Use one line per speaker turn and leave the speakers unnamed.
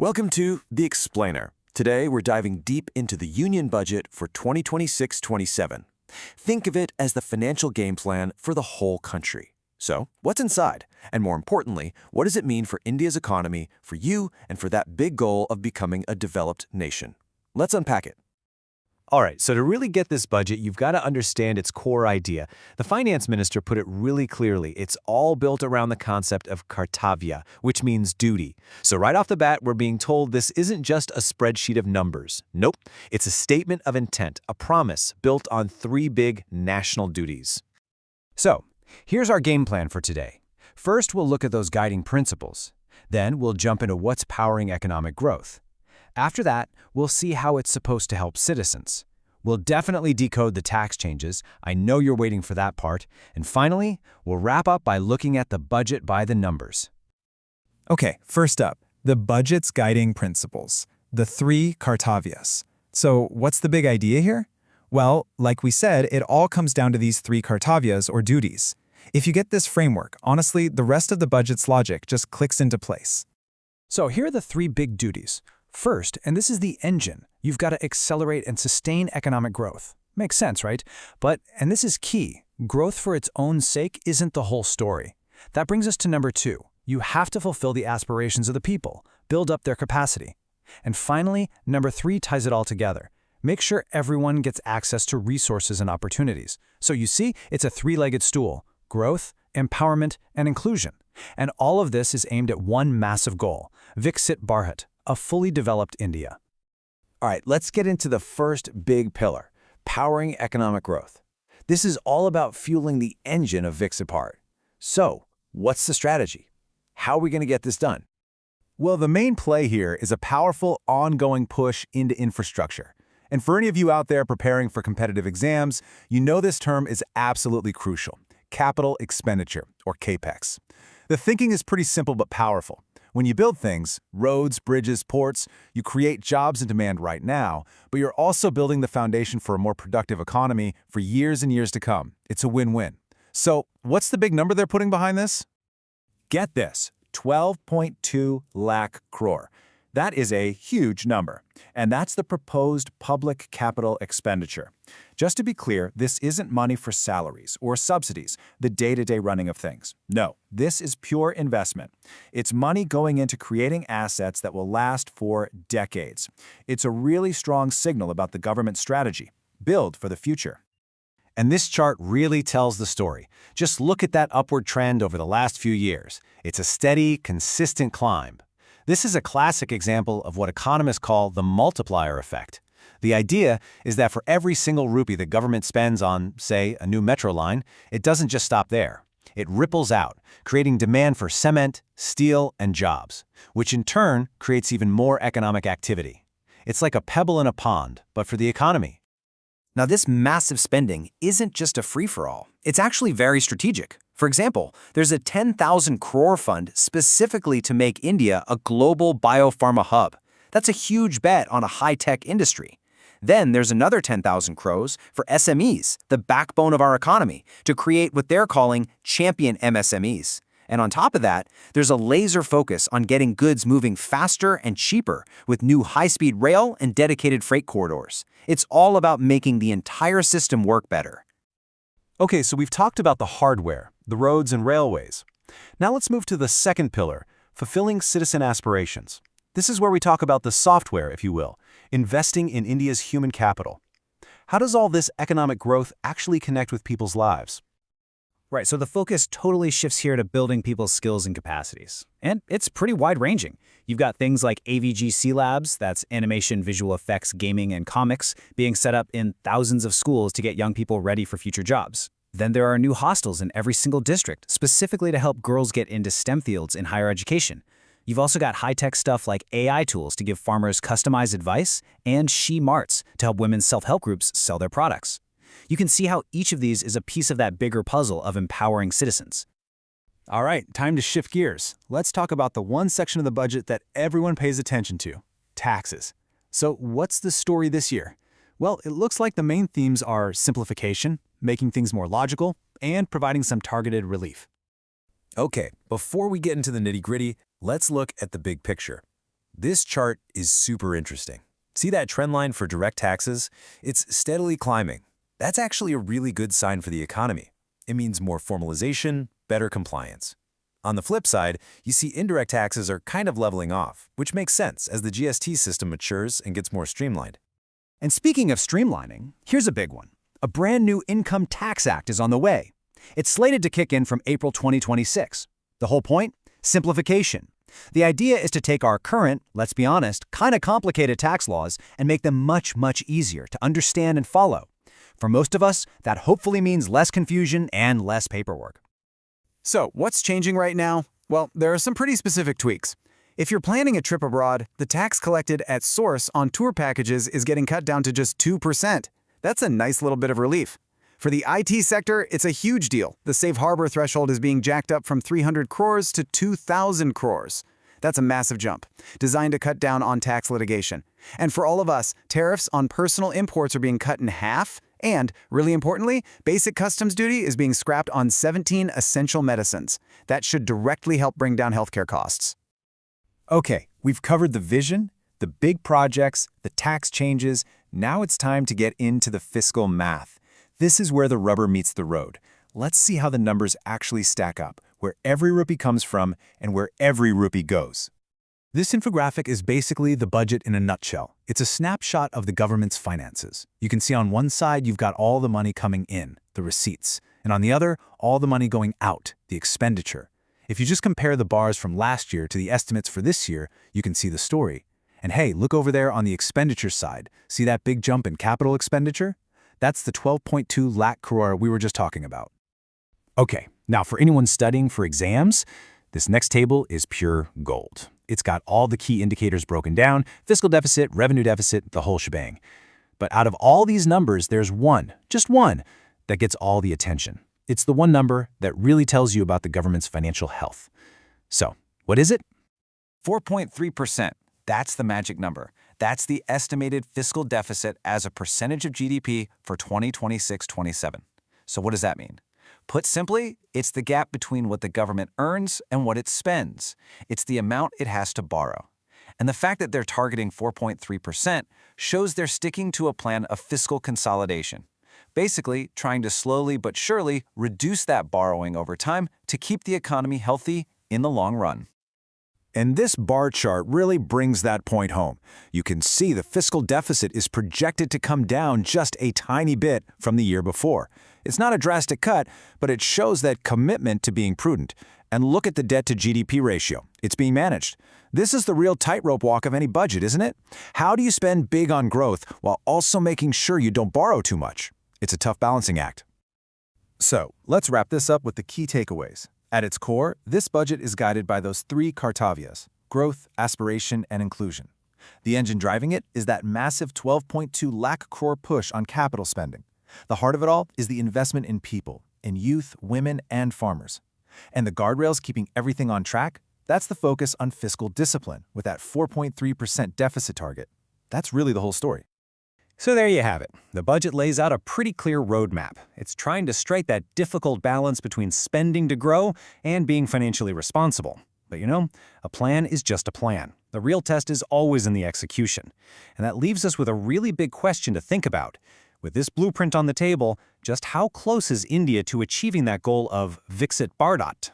Welcome to The Explainer. Today, we're diving deep into the Union budget for 2026-27. Think of it as the financial game plan for the whole country. So, what's inside? And more importantly, what does it mean for India's economy, for you, and for that big goal of becoming a developed nation? Let's unpack it.
All right, so to really get this budget, you've got to understand its core idea. The finance minister put it really clearly. It's all built around the concept of kartavya, which means duty. So right off the bat, we're being told this isn't just a spreadsheet of numbers. Nope, it's a statement of intent, a promise built on three big national duties.
So, here's our game plan for today. First, we'll look at those guiding principles. Then, we'll jump into what's powering economic growth. After that, we'll see how it's supposed to help citizens. We'll definitely decode the tax changes. I know you're waiting for that part. And finally, we'll wrap up by looking at the budget by the numbers.
Okay, first up, the budget's guiding principles, the three kartavyas. So what's the big idea here? Well, like we said, it all comes down to these three kartavyas or duties. If you get this framework, honestly, the rest of the budget's logic just clicks into place.
So here are the three big duties. First, and this is the engine, you've got to accelerate and sustain economic growth. Makes sense, right? But, and this is key, growth for its own sake isn't the whole story. That brings us to number two. You have to fulfill the aspirations of the people, build up their capacity. And finally, number three ties it all together. Make sure everyone gets access to resources and opportunities. So you see, it's a three-legged stool: growth, empowerment, and inclusion. And all of this is aimed at one massive goal: Viksit Bharat, a fully developed India.
All right, let's get into the first big pillar, powering economic growth. This is all about fueling the engine of Viksit Bharat. So, what's the strategy? How are we going to get this done?
Well, the main play here is a powerful, ongoing push into infrastructure. And for any of you out there preparing for competitive exams, you know this term is absolutely crucial: capital expenditure, or CAPEX. The thinking is pretty simple but powerful. When you build things, roads, bridges, ports, you create jobs and demand right now, but you're also building the foundation for a more productive economy for years and years to come. It's a win-win. So, what's the big number they're putting behind this? Get this, 12.2 lakh crore. That is a huge number, and that's the proposed public capital expenditure. Just to be clear, this isn't money for salaries or subsidies, the day-to-day running of things. No, this is pure investment. It's money going into creating assets that will last for decades. It's a really strong signal about the government strategy: build for the future. And this chart really tells the story. Just look at that upward trend over the last few years. It's a steady, consistent climb. This is a classic example of what economists call the multiplier effect. The idea is that for every single rupee the government spends on, say, a new metro line, it doesn't just stop there. It ripples out, creating demand for cement, steel, and jobs, which in turn creates even more economic activity. It's like a pebble in a pond, but for the economy.
Now, this massive spending isn't just a free-for-all. It's actually very strategic. For example, there's a 10,000 crore fund specifically to make India a global biopharma hub. That's a huge bet on a high-tech industry. Then there's another 10,000 crores for SMEs, the backbone of our economy, to create what they're calling champion MSMEs. And on top of that, there's a laser focus on getting goods moving faster and cheaper with new high-speed rail and dedicated freight corridors. It's all about making the entire system work better.
Okay, so we've talked about the hardware, the roads and railways. Now let's move to the second pillar, fulfilling citizen aspirations. This is where we talk about the software, if you will, investing in India's human capital. How does all this economic growth actually connect with people's lives?
Right, so the focus totally shifts here to building people's skills and capacities. And it's pretty wide-ranging. You've got things like AVGC Labs, that's animation, visual effects, gaming, and comics, being set up in thousands of schools to get young people ready for future jobs. Then there are new hostels in every single district, specifically to help girls get into STEM fields in higher education. You've also got high-tech stuff like AI tools to give farmers customized advice, and She-Marts to help women's self-help groups sell their products. You can see how each of these is a piece of that bigger puzzle of empowering citizens.
All right, time to shift gears. Let's talk about the one section of the budget that everyone pays attention to: taxes. So what's the story this year? Well, it looks like the main themes are simplification, making things more logical, and providing some targeted relief.
Okay, before we get into the nitty-gritty, let's look at the big picture.
This chart is super interesting. See that trend line for direct taxes? It's steadily climbing. That's actually a really good sign for the economy. It means more formalization, better compliance. On the flip side, you see indirect taxes are kind of leveling off, which makes sense as the GST system matures and gets more streamlined.
And speaking of streamlining, here's a big one. A brand new Income Tax Act is on the way. It's slated to kick in from April 2026. The whole point? Simplification. The idea is to take our current, let's be honest, kind of complicated tax laws and make them much, much easier to understand and follow. For most of us, that hopefully means less confusion and less paperwork.
So, what's changing right now? Well, there are some pretty specific tweaks. If you're planning a trip abroad, the tax collected at source on tour packages is getting cut down to just 2%. That's a nice little bit of relief. For the IT sector, it's a huge deal. The safe harbor threshold is being jacked up from 300 crores to 2,000 crores. That's a massive jump, designed to cut down on tax litigation. And for all of us, tariffs on personal imports are being cut in half, and, really importantly, basic customs duty is being scrapped on 17 essential medicines. That should directly help bring down healthcare costs.
Okay, we've covered the vision, the big projects, the tax changes. Now it's time to get into the fiscal math. This is where the rubber meets the road. Let's see how the numbers actually stack up, where every rupee comes from and where every rupee goes.
This infographic is basically the budget in a nutshell. It's a snapshot of the government's finances. You can see on one side you've got all the money coming in, the receipts, and on the other, all the money going out, the expenditure. If you just compare the bars from last year to the estimates for this year, you can see the story. And hey, look over there on the expenditure side. See that big jump in capital expenditure? That's the 12.2 lakh crore we were just talking about. Okay, now for anyone studying for exams, this next table is pure gold. It's got all the key indicators broken down, fiscal deficit, revenue deficit, the whole shebang. But out of all these numbers, there's one, just one, that gets all the attention. It's the one number that really tells you about the government's financial health. So, what is it?
4.3%. That's the magic number. That's the estimated fiscal deficit as a percentage of GDP for 2026-27. So what does that mean? Put simply, it's the gap between what the government earns and what it spends. It's the amount it has to borrow. And the fact that they're targeting 4.3% shows they're sticking to a plan of fiscal consolidation. Basically, trying to slowly but surely reduce that borrowing over time to keep the economy healthy in the long run.
And this bar chart really brings that point home. You can see the fiscal deficit is projected to come down just a tiny bit from the year before. It's not a drastic cut, but it shows that commitment to being prudent. And look at the debt to GDP ratio. It's being managed. This is the real tightrope walk of any budget, isn't it? How do you spend big on growth while also making sure you don't borrow too much? It's a tough balancing act. So, let's wrap this up with the key takeaways. At its core, this budget is guided by those three Kartavyas: growth, aspiration, and inclusion. The engine driving it is that massive 12.2 lakh crore push on capital spending. The heart of it all is the investment in people, in youth, women, and farmers. And the guardrails keeping everything on track? That's the focus on fiscal discipline with that 4.3% deficit target. That's really the whole story.
So there you have it. The budget lays out a pretty clear roadmap. It's trying to strike that difficult balance between spending to grow and being financially responsible. But you know, a plan is just a plan. The real test is always in the execution. And that leaves us with a really big question to think about. With this blueprint on the table, just how close is India to achieving that goal of Viksit Bharat?